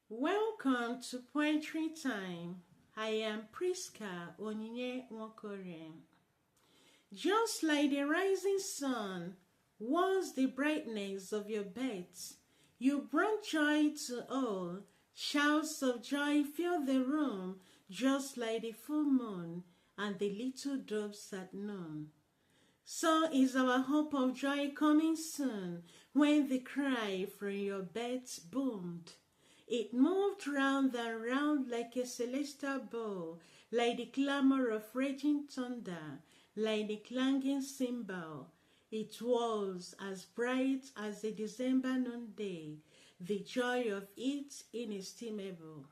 Welcome to Poetry Time. I am Prisca Onyinye. Just like the rising sun was the brightness of your birth, you brought joy to all. Shouts of joy fill the room, just like the full moon and the little doves at noon. So is our hope of joy coming soon, when the cry from your birth boomed. It moved round and round like a celestial bow, like the clamor of raging thunder, like the clanging cymbal. It was as bright as the December noonday, the joy of it inestimable.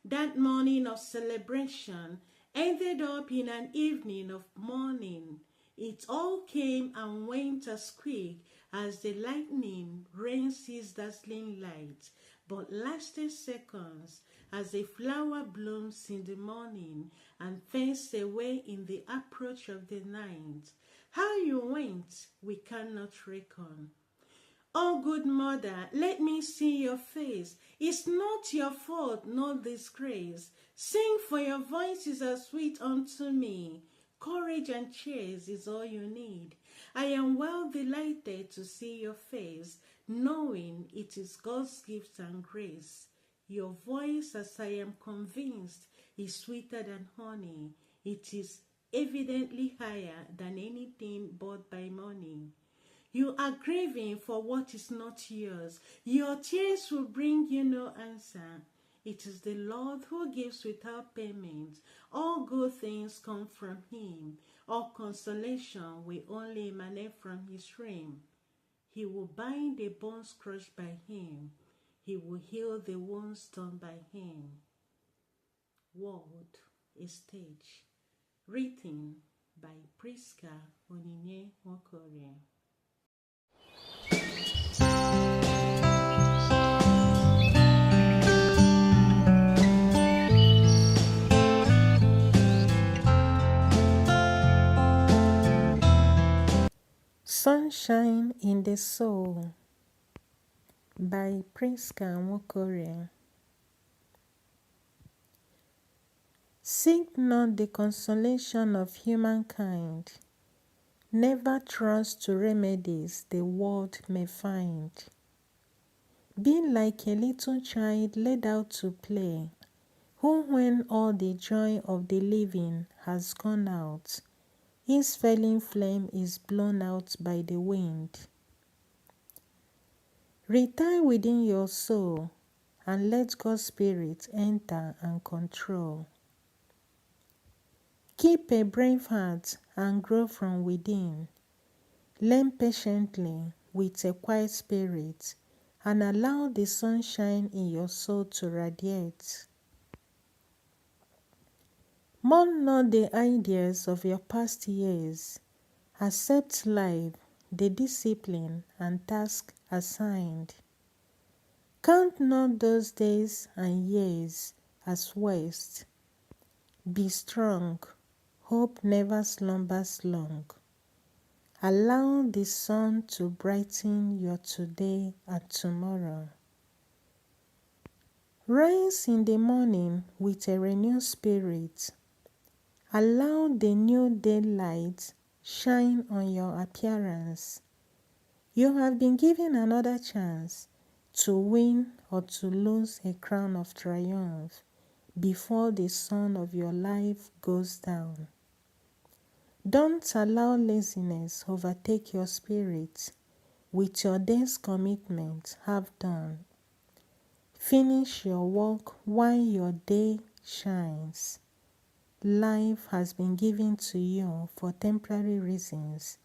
That morning of celebration ended up in an evening of mourning. It all came and went as quick as the lightning rains its dazzling light, but lasted seconds as a flower blooms in the morning and fades away in the approach of the night. How you went, we cannot reckon. Oh, good mother, let me see your face. It's not your fault, nor disgrace. Sing, for your voices are sweet unto me. Courage and cheers is all you need. I am well delighted to see your face, knowing it is God's gift and grace. Your voice, as I am convinced, is sweeter than honey. It is evidently higher than anything bought by money. You are grieving for what is not yours. Your tears will bring you no answer. It is the Lord who gives without payment. All good things come from Him. All consolation will only emanate from His realm. He will bind the bones crushed by Him. He will heal the wounds done by Him. Word, a stage. Written by Prisca Onyinye. Sunshine in the Soul by Prisca Nwokorie. Seek not the consolation of humankind, never trust to remedies the world may find. Be like a little child led out to play, who when all the joy of the living has gone out, his failing flame is blown out by the wind. Retire within your soul and let God's Spirit enter and control. Keep a brave heart and grow from within. Learn patiently with a quiet spirit and allow the sunshine in your soul to radiate. Mourn not the ideas of your past years. Accept life, the discipline and task assigned. Count not those days and years as waste. Be strong, hope never slumbers long. Allow the sun to brighten your today and tomorrow. Rise in the morning with a renewed spirit. Allow the new daylight shine on your appearance. You have been given another chance to win or to lose a crown of triumph before the sun of your life goes down. Don't allow laziness overtake your spirit. With your day's commitment half done, finish your work while your day shines. Life has been given to you for temporary reasons.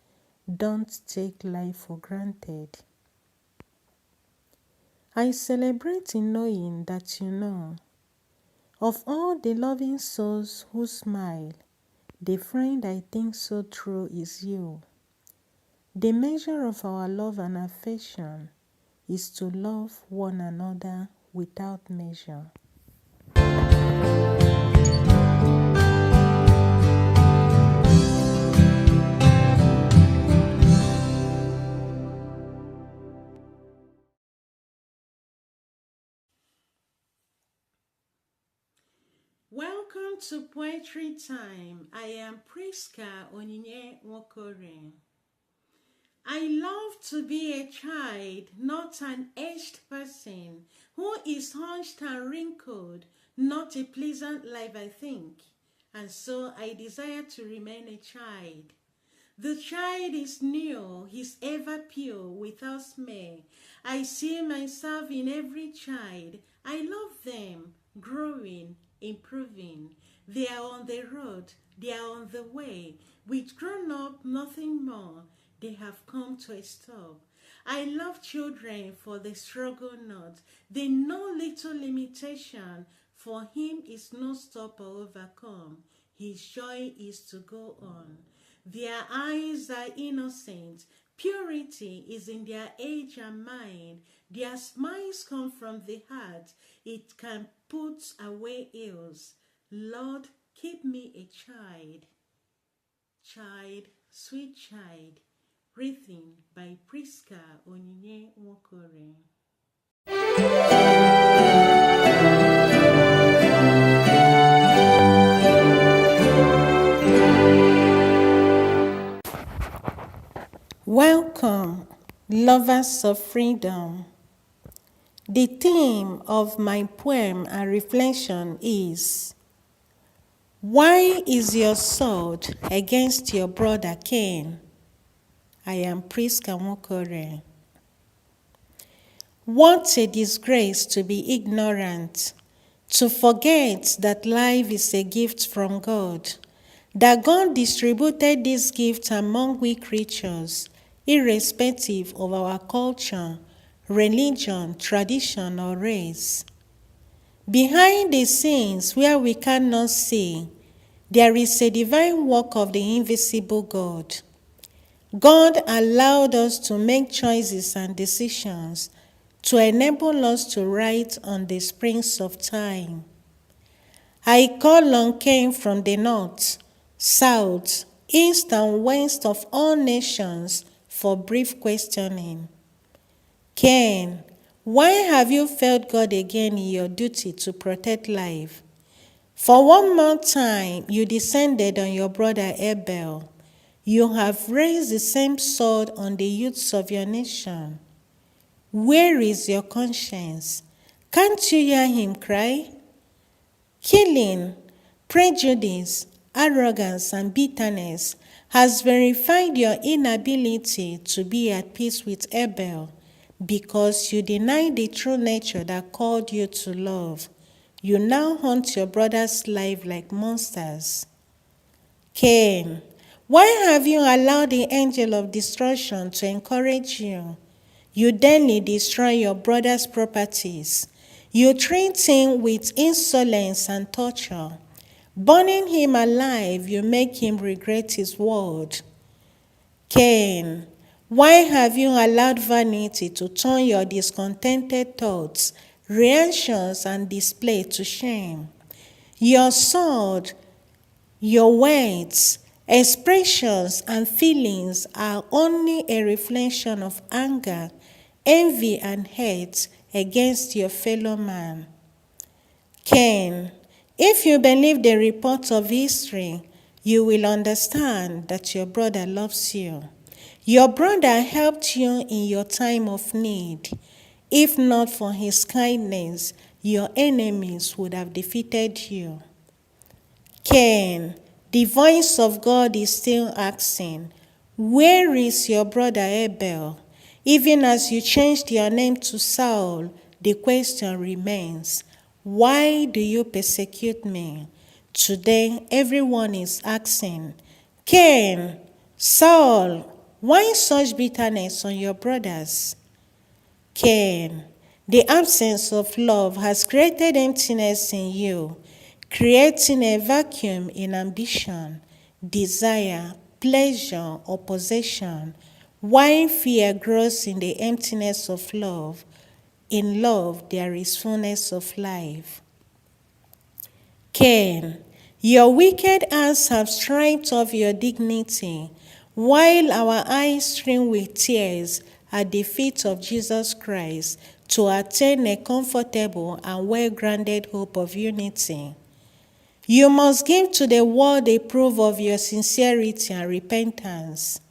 Don't take life for granted. I celebrate in knowing that you know. Of all the loving souls who smile, the friend I think so true is you. The measure of our love and affection is to love one another without measure. Welcome to Poetry Time. I am Prisca Onyinye Nwokore. I love to be a child, not an aged person who is hunched and wrinkled, not a pleasant life, I think. And so I desire to remain a child. The child is new, he's ever pure, without smear. I see myself in every child. I love them, growing, improving. They are on the road, they are on the way. With grown up, nothing more. They have come to a stop. I love children for the struggle not. They know little limitation. For him is no stop or overcome. His joy is to go on. Their eyes are innocent. Purity is in their age and mind. Their smiles come from the heart. It can put away ills. Lord, keep me a child. Child, sweet child. Written by Prisca Onyinye Nwokore. Welcome, lovers of freedom. The theme of my poem and reflection is, why is your sword against your brother Cain? I am Prisca Nwokore. What a disgrace to be ignorant, to forget that life is a gift from God, that God distributed this gift among we creatures, irrespective of our culture, religion, tradition, or race. Behind the scenes where we cannot see, there is a divine work of the invisible God. God allowed us to make choices and decisions to enable us to ride on the springs of time. I call on Cain from the north, south, east, and west of all nations for brief questioning. Cain, why have you failed God again in your duty to protect life? For one more time, you descended on your brother Abel. You have raised the same sword on the youths of your nation. Where is your conscience? Can't you hear him cry? Killing, prejudice, arrogance, and bitterness has verified your inability to be at peace with Abel because you denied the true nature that called you to love. You now hunt your brother's life like monsters. Cain, why have you allowed the angel of destruction to encourage you? You daily destroy your brother's properties. You treat him with insolence and torture. Burning him alive, you make him regret his word. Cain, why have you allowed vanity to turn your discontented thoughts, reactions, and display to shame? Your sword, your words, expressions, and feelings are only a reflection of anger, envy, and hate against your fellow man. Cain, if you believe the report of history, you will understand that your brother loves you. Your brother helped you in your time of need. If not for his kindness, your enemies would have defeated you. Cain, the voice of God is still asking, where is your brother Abel? Even as you changed your name to Saul, the question remains, why do you persecute me? Today, everyone is asking, Cain, Saul, why such bitterness on your brothers? Cain, the absence of love has created emptiness in you, creating a vacuum in ambition, desire, pleasure, or possession, while fear grows in the emptiness of love. In love, there is fullness of life. Cain, your wicked hands have stripped off your dignity, while our eyes stream with tears at the feet of Jesus Christ to attain a comfortable and well-grounded hope of unity. You must give to the world a proof of your sincerity and repentance.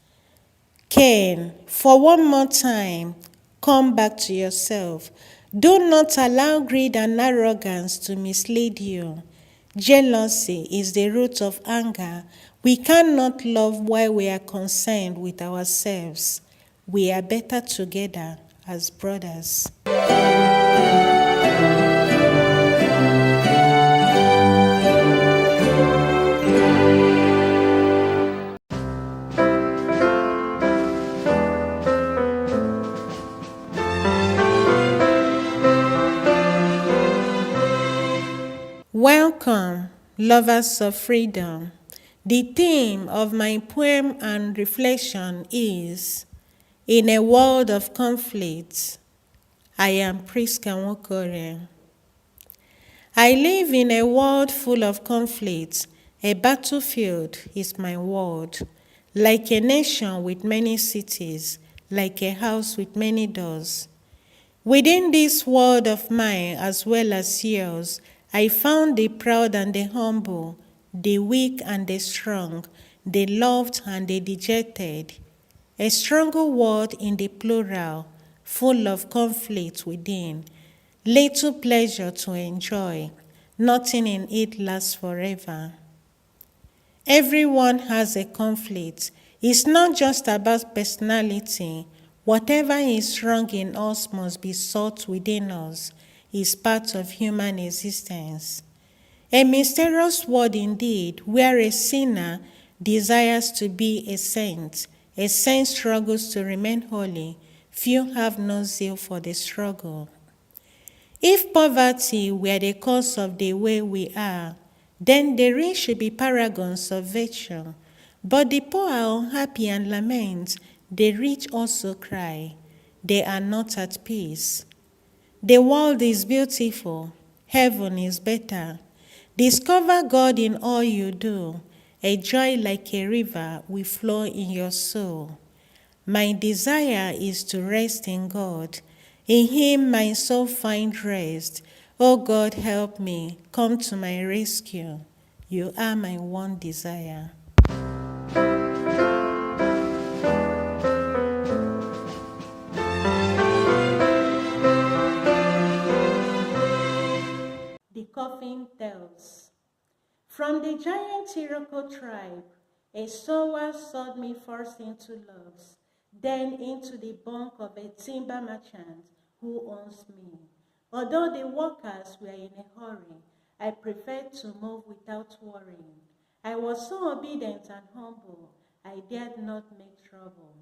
Cain, for one more time, come back to yourself. Do not allow greed and arrogance to mislead you. Jealousy is the root of anger. We cannot love while we are concerned with ourselves. We are better together as brothers. Welcome, lovers of freedom. The theme of my poem and reflection is, in a world of conflict. I am Prisca. I live in a world full of conflicts. A battlefield is my world. Like a nation with many cities, like a house with many doors. Within this world of mine as well as yours, I found the proud and the humble, the weak and the strong, the loved and the dejected. A stronger world in the plural, full of conflict within, little pleasure to enjoy, nothing in it lasts forever. Everyone has a conflict. It's not just about personality. Whatever is wrong in us must be sought within us. It's part of human existence. A mysterious word indeed, where a sinner desires to be a saint struggles to remain holy. Few have no zeal for the struggle. If poverty were the cause of the way we are, then the rich should be paragons of virtue. But the poor are unhappy and lament. The rich also cry. They are not at peace. The world is beautiful. Heaven is better. Discover God in all you do. A joy like a river will flow in your soul. My desire is to rest in God. In Him my soul finds rest. O God, help me. Come to my rescue. You are my one desire. The Coffin Tells. From the giant Iroquois tribe, a sower sowed me first into logs, then into the bunk of a timber merchant who owns me. Although the workers were in a hurry, I preferred to move without worrying. I was so obedient and humble, I dared not make trouble.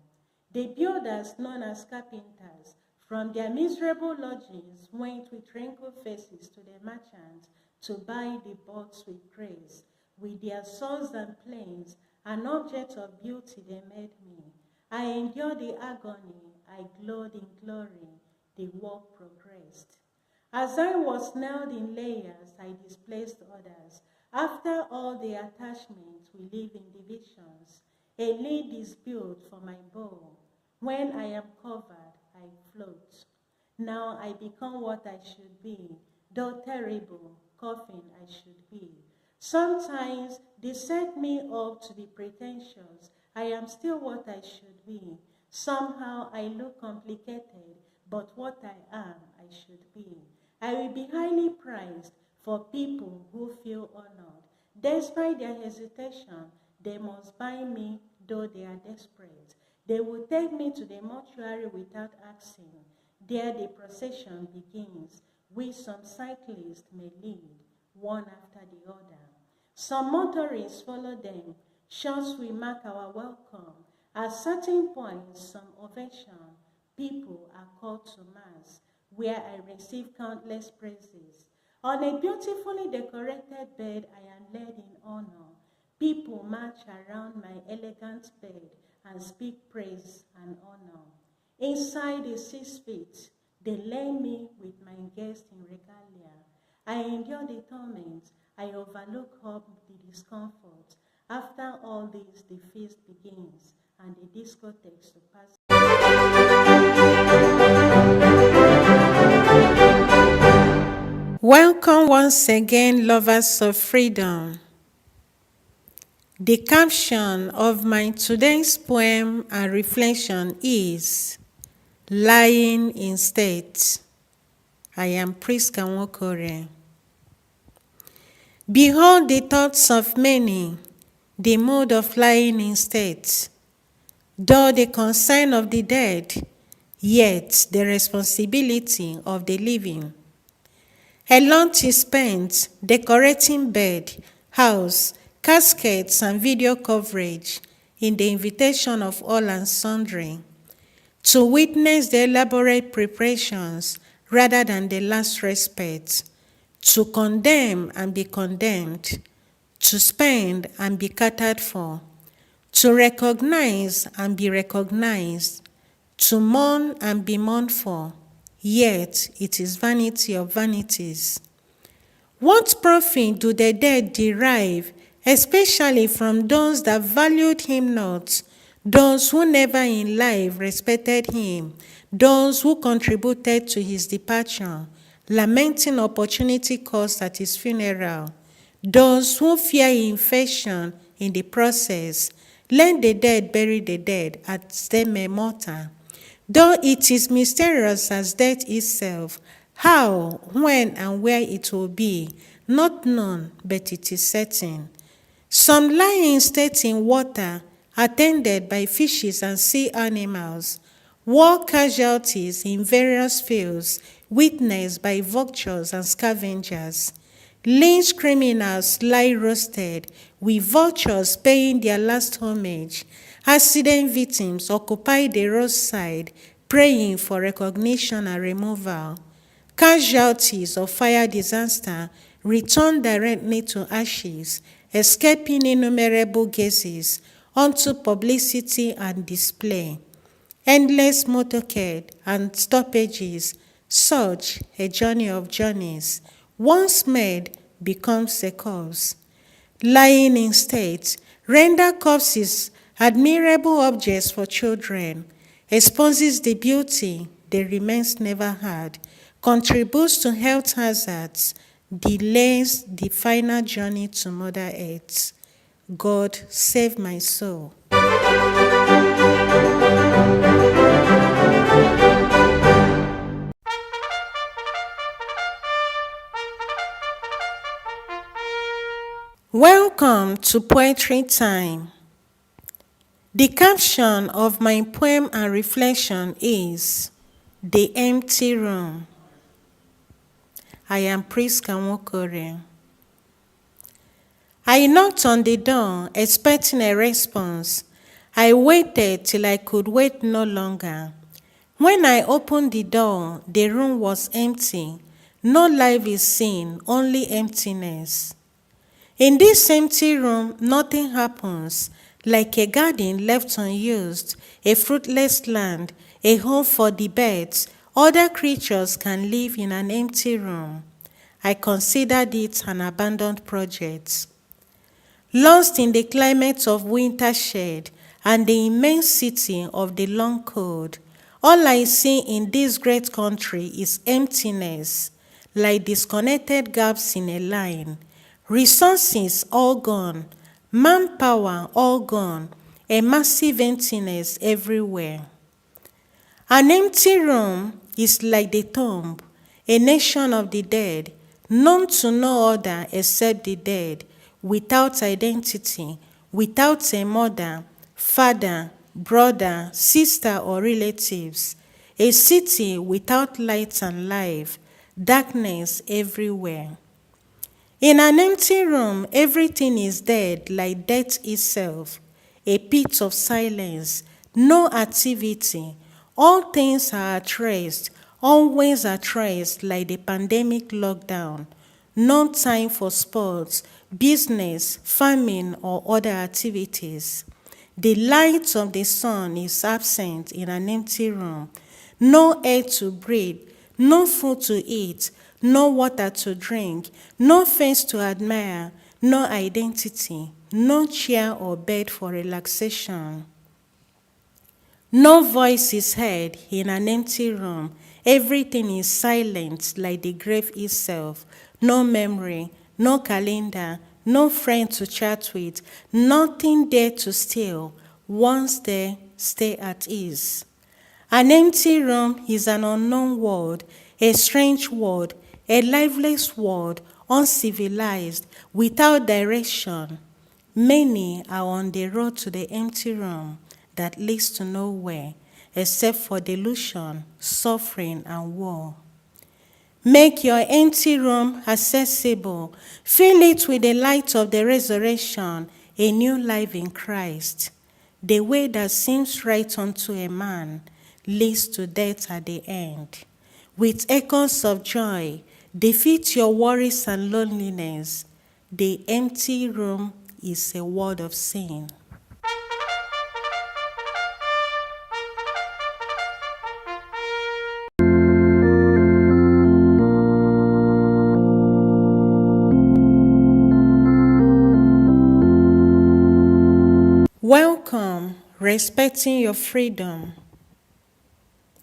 The builders, known as carpenters, from their miserable lodgings went with wrinkled faces to the merchants to buy the boards with grace. With their saws and planes, an object of beauty they made me. I endured the agony, I glowed in glory, the work progressed. As I was nailed in layers, I displaced others. After all the attachments, we live in divisions. A lid is built for my bow. When I am covered, I float. Now I become what I should be, though terrible, coffin I should be. Sometimes they set me up to be pretentious. I am still what I should be. Somehow I look complicated, but what I am, I should be. I will be highly prized for people who feel honored. Despite their hesitation, they must buy me, though they are desperate. They will take me to the mortuary without asking. There the procession begins, which some cyclists may lead, one after the other. Some motorists follow them. Shots will mark our welcome. At certain points, some ovation. People are called to mass, where I receive countless praises. On a beautifully decorated bed, I am led in honor. People march around my elegant bed and speak praise and honor. Inside the 6 feet, they lay me with my guests in regalia. I endure the torment. I overlook all the discomfort. After all this, the feast begins, and the discotheques to pass. Welcome once again, lovers of freedom. The caption of my today's poem and reflection is Lying in State. I am Prisca Nwokore. Behold the thoughts of many, the mode of lying in state. Though the concern of the dead, yet the responsibility of the living. A lunch is spent decorating bed, house, caskets, and video coverage in the invitation of all and sundry to witness the elaborate preparations rather than the last respect, to condemn and be condemned, to spend and be catered for, to recognize and be recognized, to mourn and be mourned for, yet it is vanity of vanities. What profit do the dead derive, especially from those that valued him not, those who never in life respected him, those who contributed to his departure, lamenting opportunity cost at his funeral, those who fear infection in the process, let the dead bury the dead as they may mortar. Though it is mysterious as death itself, how, when, and where it will be, not known, but it is certain. Some lie in state in water, attended by fishes and sea animals. War casualties in various fields, witnessed by vultures and scavengers. Lynched criminals lie roasted, with vultures paying their last homage. Accident victims occupy the roadside, praying for recognition and removal. Casualties of fire disaster return directly to ashes, escaping innumerable gazes onto publicity and display. Endless motorcade and stoppages, such a journey of journeys, once made becomes a corpse. Lying in state, render corpses admirable objects for children, exposes the beauty the remains never had, contributes to health hazards, delays the final journey to Mother Earth. God save my soul. Welcome to Poetry Time. The caption of my poem and reflection is The Empty Room. I am Prisca Nwokore. I knocked on the door, expecting a response. I waited till I could wait no longer. When I opened the door, the room was empty. No life is seen, only emptiness. In this empty room, nothing happens, like a garden left unused, a fruitless land, a home for the birds. Other creatures can live in an empty room. I considered it an abandoned project. Lost in the climate of winter shade and the immensity of the long cold, all I see in this great country is emptiness, like disconnected gaps in a line. Resources all gone, manpower all gone, a massive emptiness everywhere. An empty room is like the tomb, a nation of the dead, known to no other except the dead, without identity, without a mother, father, brother, sister, or relatives. A city without light and life, darkness everywhere. In an empty room, everything is dead like death itself, a pit of silence, no activity. All things are at rest, always at rest like the pandemic lockdown. No time for sports, business, farming, or other activities. The light of the sun is absent in an empty room. No air to breathe, no food to eat, no water to drink, no face to admire, no identity, no chair or bed for relaxation. No voice is heard in an empty room, Everything is silent like the grave itself. No memory, no calendar, no friend to chat with, nothing there to steal. Once there, stay at ease. An empty room is an unknown world, a strange world, a lifeless world, uncivilized, without direction. Many are on the road to the empty room that leads to nowhere except for delusion, suffering, and war. Make your empty room accessible. Fill it with the light of the resurrection, a new life in Christ. The way that seems right unto a man leads to death at the end. With echoes of joy, defeat your worries and loneliness. The empty room is a world of sin. Welcome, respecting your freedom.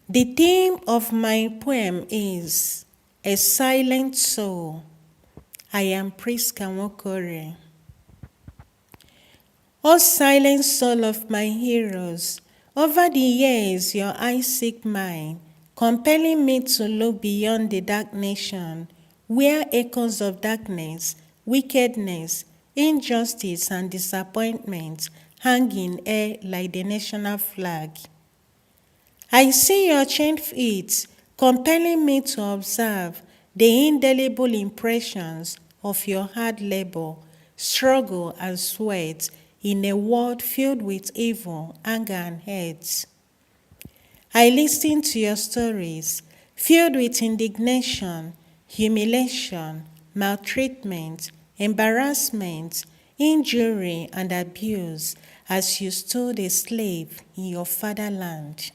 The theme of my poem is A Silent Soul. I am Prisca. O silent soul of my heroes, over the years your eyes seek mine, compelling me to look beyond the dark nation, where echoes of darkness, wickedness, injustice, and disappointment hang in air like the national flag. I see your chained feet, compelling me to observe the indelible impressions of your hard labor, struggle, and sweat in a world filled with evil, anger, and hate. I listen to your stories, filled with indignation, humiliation, maltreatment, embarrassment, injury, and abuse as you stood a slave in your fatherland.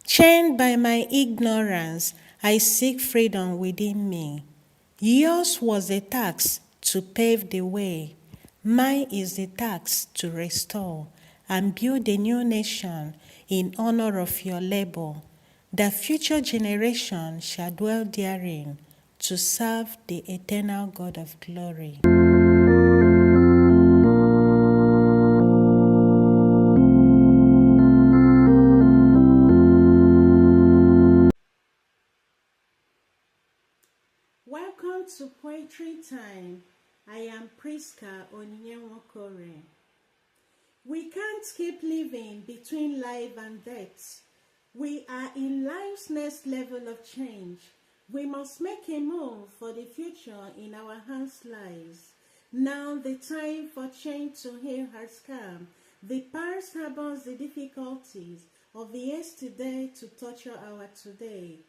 Chained by my ignorance, I seek freedom within me. Yours was the task to pave the way. Mine is the task to restore and build a new nation in honor of your labor, that future generations shall dwell therein to serve the eternal God of glory. Welcome to Poetry Time. I am Prisca Onyinye. We can't keep living between life and death. We are in life's next level of change. We must make a move for the future in our hands lies. Now the time for change to heal has come. The past harbors the difficulties of the yesterday to torture our today.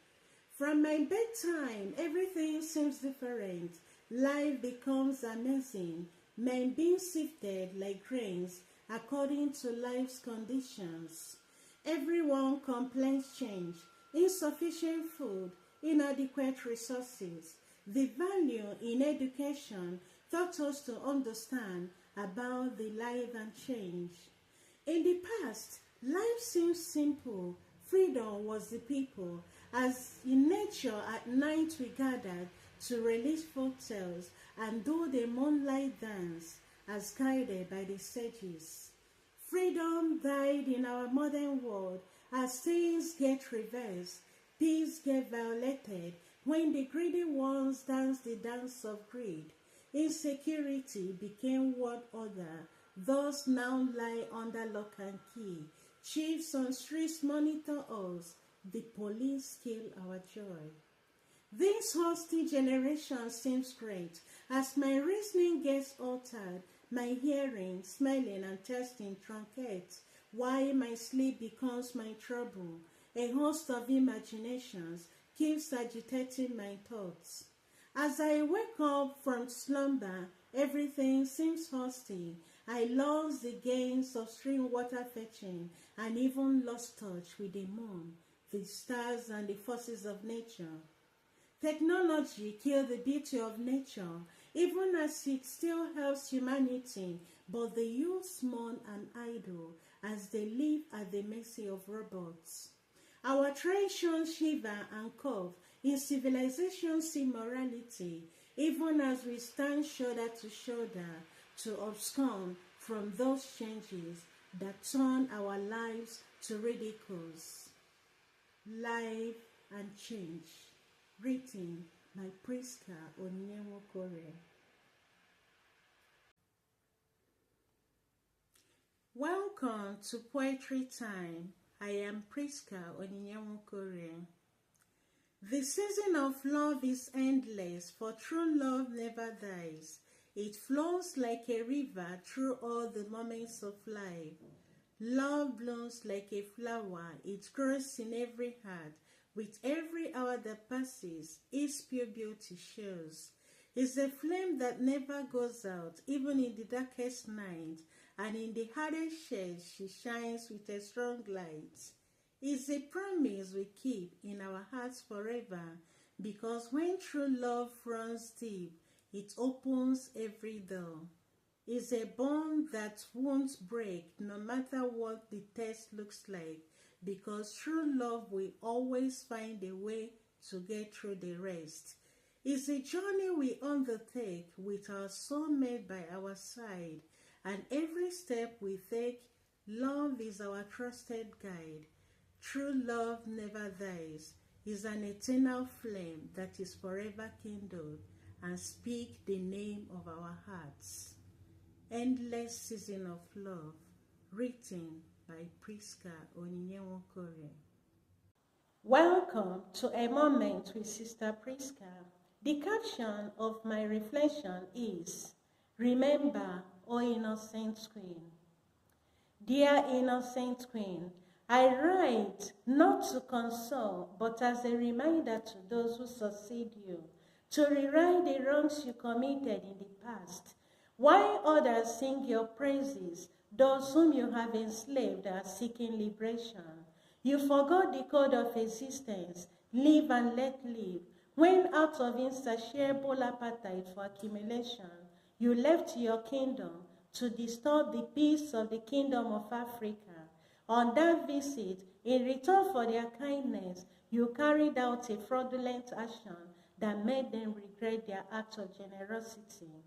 From my bedtime, everything seems different. Life becomes amazing. Men being sifted like grains according to life's conditions. Everyone complains change, insufficient food, inadequate resources. The value in education taught us to understand about the life and change. In the past, life seemed simple. Freedom was the people. As in nature at night we gathered to release folktales and do the moonlight dance as guided by the sages. Freedom died in our modern world as things get reversed, peace get violated when the greedy ones dance the dance of greed. Insecurity became world order, thus now lie under lock and key. Chiefs on streets monitor us, the police kill our joy. This hostile generation seems great, as my reasoning gets altered, my hearing, smelling, and tasting truncates, while my sleep becomes my trouble. A host of imaginations keeps agitating my thoughts. As I wake up from slumber, everything seems hostile. I lost the gains of stream water fetching and even lost touch with the moon, the stars, and the forces of nature. Technology killed the beauty of nature, even as it still helps humanity, but the youth mourn and idle as they live at the mercy of robots. Our traditions shiver and cough in civilization's immorality, even as we stand shoulder to shoulder to abscond from those changes that turn our lives to ridicules. Life and Change, written by Prisca Onyewokore. Welcome to Poetry Time. I am Prisca Onyewokore. The season of love is endless, for true love never dies. It flows like a river through all the moments of life. Love blooms like a flower, it grows in every heart. With every hour that passes, its pure beauty shows. It's a flame that never goes out, even in the darkest night, and in the hardest shades she shines with a strong light. It's a promise we keep in our hearts forever, because when true love runs deep, it opens every door. It's a bond that won't break no matter what the test looks like, because true love will always find a way to get through the rest. It's a journey we undertake with our soulmate by our side, and every step we take, love is our trusted guide. True love never dies. It's an eternal flame that is forever kindled and speak the name of our hearts. Endless Season of Love, written by Prisca Onyewokore. Welcome to A Moment with Sister Prisca. The caption of my reflection is, Remember, O Innocent Queen. Dear Innocent Queen, I write not to console, but as a reminder to those who succeed you, to rewrite the wrongs you committed in the past. While others sing your praises, those whom you have enslaved are seeking liberation. You forgot the code of existence, live and let live. When out of insatiable appetite for accumulation, you left your kingdom to disturb the peace of the kingdom of Africa. On that visit, in return for their kindness, you carried out a fraudulent action that made them regret their act of generosity.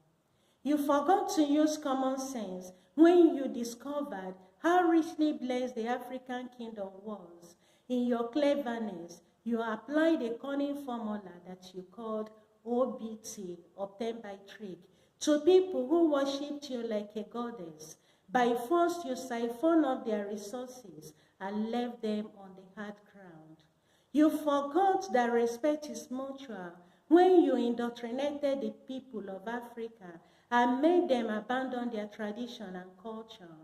You forgot to use common sense when you discovered how richly blessed the African kingdom was. In your cleverness, you applied a cunning formula that you called OBT, obtained by trick, to people who worshipped you like a goddess. By force, you siphoned off their resources and left them on the hard ground. You forgot that respect is mutual when you indoctrinated the people of Africa and made them abandon their tradition and culture.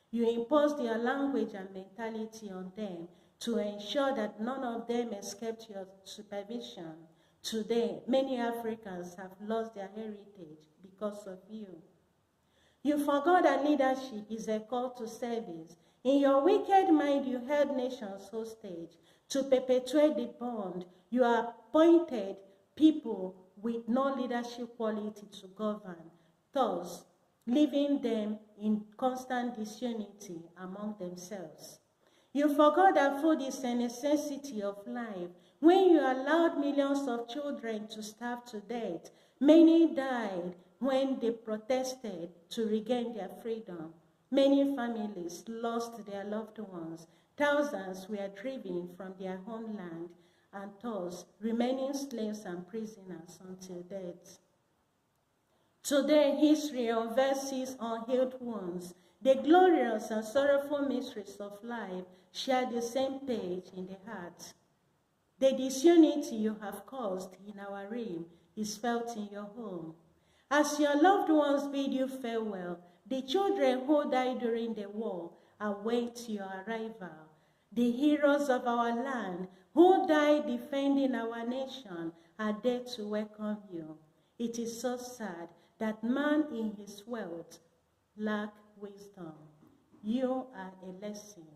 You imposed your language and mentality on them to ensure that none of them escaped your supervision. Today, many Africans have lost their heritage because of you. You forgot that leadership is a call to service. In your wicked mind, you held nations hostage. To perpetuate the bond, you appointed people with no leadership quality to govern, thus leaving them in constant disunity among themselves. You forgot that food is a necessity of life. When you allowed millions of children to starve to death, many died when they protested to regain their freedom. Many families lost their loved ones. Thousands were driven from their homeland and thus remaining slaves and prisoners until death. Today, history unverses unhealed wounds. The glorious and sorrowful mysteries of life share the same page in the heart. The disunity you have caused in our realm is felt in your home. As your loved ones bid you farewell, the children who died during the war await your arrival. The heroes of our land who died defending our nation are there to welcome you. It is so sad that man in his wealth lacks wisdom. You are a lesson.